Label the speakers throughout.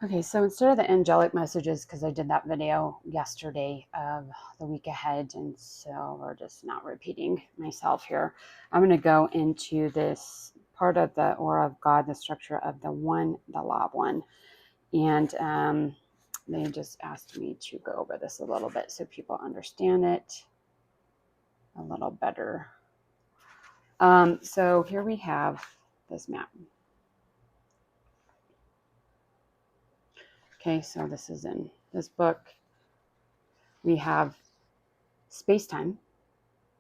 Speaker 1: Okay, so instead of the angelic messages, because I did that video yesterday of the week ahead, and so we're just not repeating myself here, I'm going to go into this part of the aura of God, the structure of the one, the law of one. And they just asked me to go over this a little bit so people understand it a little better. So here we have this map. Okay, so this is in this book. We have space-time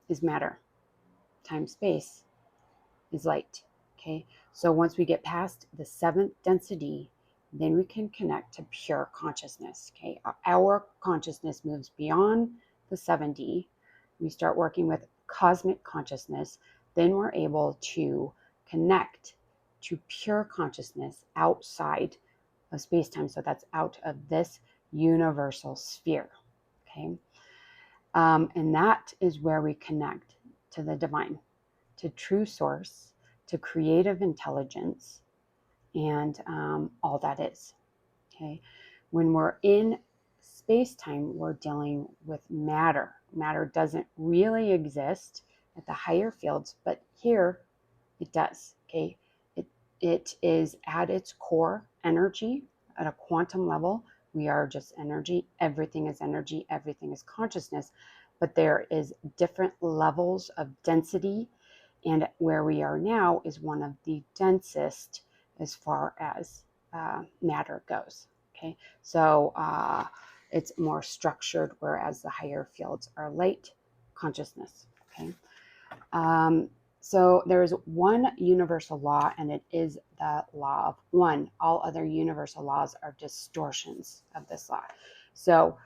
Speaker 1: is matter. Time-space is light. Okay, so once we get past the seventh density, then we can connect to pure consciousness. Okay, our consciousness moves beyond the 7D. We start working with cosmic consciousness. Then we're able to connect to pure consciousness outside of space-time. So that's out of this universal sphere. Okay, and that is where we connect to the divine, to true source, to creative intelligence, and all that is. Okay, when we're in space-time, we're dealing with matter. Matter doesn't really exist at the higher fields, but here it does. Okay, it is at its core energy at a quantum level. We are just energy. Everything is energy. Everything is consciousness. But there is different levels of density, and where we are now is one of the densest as far as matter goes. Okay, so it's more structured, whereas the higher fields are light consciousness. Okay. So there is one universal law, and it is the law of one. All other universal laws are distortions of this law. So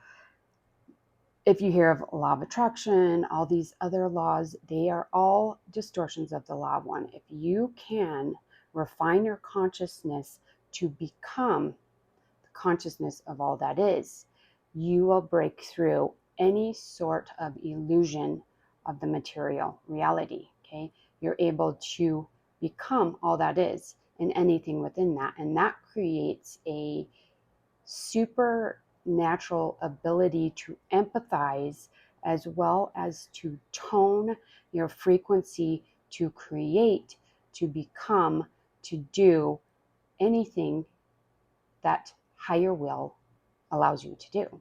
Speaker 1: if you hear of law of attraction, all these other laws, they are all distortions of the law of one. If you can refine your consciousness to become the consciousness of all that is, you will break through any sort of illusion of the material reality. Okay, you're able to become all that is and anything within that, and that creates a supernatural ability to empathize as well as to tone your frequency, to create, to become, to do anything that higher will allows you to do.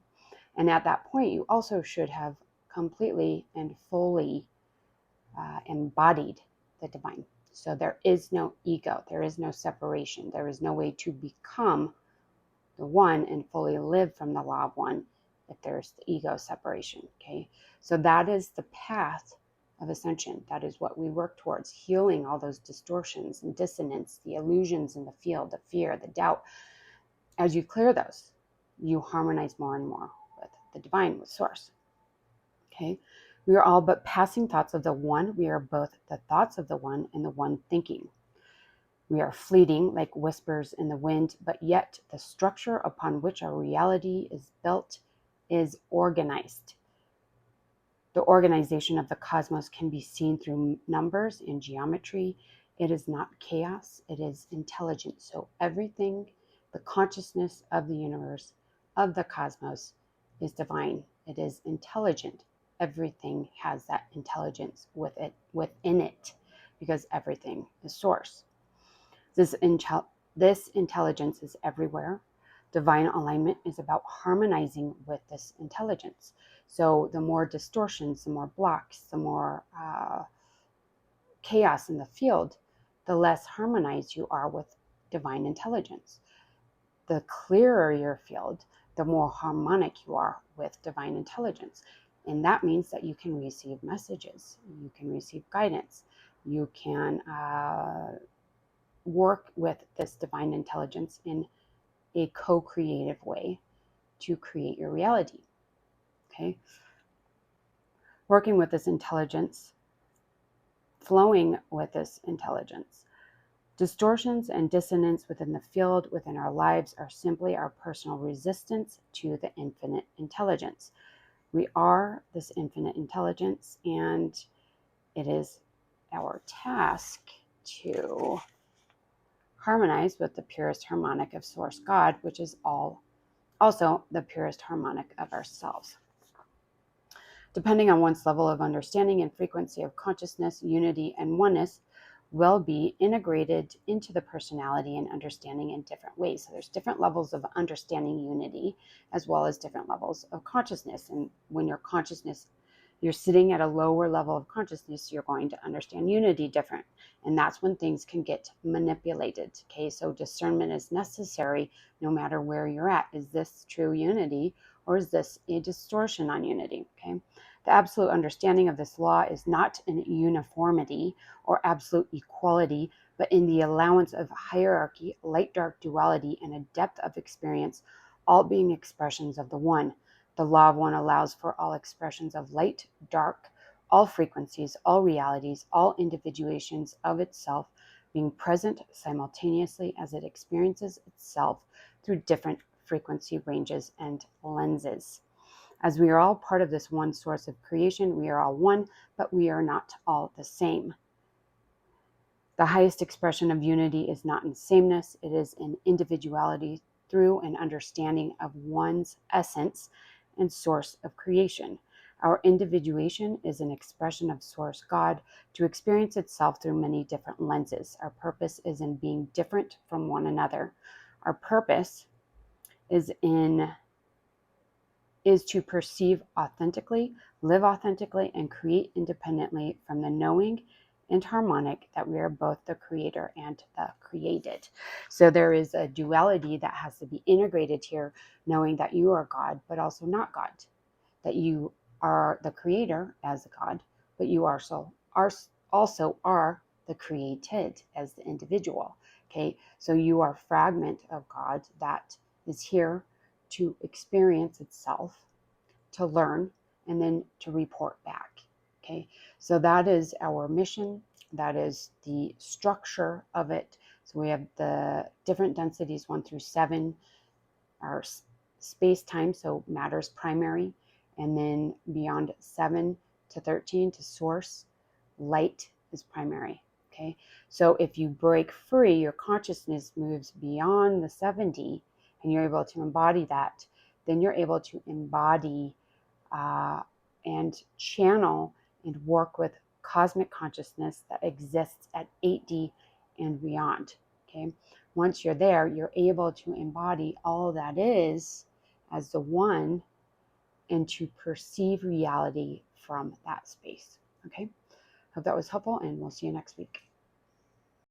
Speaker 1: And at that point, you also should have completely and fully embodied the divine. So there is no ego, there is no separation, there is no way to become the one and fully live from the law of one if there's the ego separation. Okay, so that is the path of ascension. That is what we work towards, healing all those distortions and dissonance, the illusions in the field, the fear, the doubt. As you clear those, you harmonize more and more with the divine, with source. Okay, we are all but passing thoughts of the one. We are both the thoughts of the one and the one thinking. We are fleeting like whispers in the wind, but yet the structure upon which our reality is built is organized. The organization of the cosmos can be seen through numbers and geometry. It is not chaos, it is intelligence. So everything, the consciousness of the universe, of the cosmos, is divine. It is intelligent. Everything has that intelligence within it, because everything is source. This intelligence is everywhere. Divine alignment is about harmonizing with this intelligence. So the more distortions, the more blocks, the more chaos in the field, the less harmonized you are with divine intelligence. The clearer your field, the more harmonic you are with divine intelligence. And that means that you can receive messages, you can receive guidance, you can work with this divine intelligence in a co-creative way to create your reality. Okay, working with this intelligence, flowing with this intelligence. Distortions and dissonance within the field, within our lives, are simply our personal resistance to the infinite intelligence. We are this infinite intelligence, and it is our task to harmonize with the purest harmonic of Source God, which is also the purest harmonic of ourselves. Depending on one's level of understanding and frequency of consciousness, unity, and oneness will be integrated into the personality and understanding in different ways. So there's different levels of understanding unity as well as different levels of consciousness. And when you're sitting at a lower level of consciousness, you're going to understand unity different. And that's when things can get manipulated. Okay, so discernment is necessary no matter where you're at. Is this true unity or is this a distortion on unity? Okay. The absolute understanding of this law is not in uniformity or absolute equality, but in the allowance of hierarchy, light-dark duality, and a depth of experience, all being expressions of the one. The law of one allows for all expressions of light, dark, all frequencies, all realities, all individuations of itself being present simultaneously as it experiences itself through different frequency ranges and lenses. As we are all part of this one source of creation, we are all one, but we are not all the same. The highest expression of unity is not in sameness, it is in individuality through an understanding of one's essence and source of creation. Our individuation is an expression of Source God to experience itself through many different lenses. Our purpose is in being different from one another. Our purpose is to perceive authentically, live authentically, and create independently from the knowing and harmonic that we are both the creator and the created. So there is a duality that has to be integrated here, knowing that you are God, but also not God, that you are the creator as God, but you also are the created as the individual. Okay, so you are a fragment of God that is here to experience itself, to learn, and then to report back. Okay, so that is our mission. That is the structure of it. So we have the different densities 1 through 7 are space-time, so matter's primary, and then beyond 7 to 13 to source, light is primary. Okay, so if you break free, your consciousness moves beyond the 70 and you're able to embody that, then you're able to embody and channel and work with cosmic consciousness that exists at 8D and beyond. Okay, once you're there, you're able to embody all that is as the one and to perceive reality from that space. Okay, hope that was helpful, and we'll see you next week.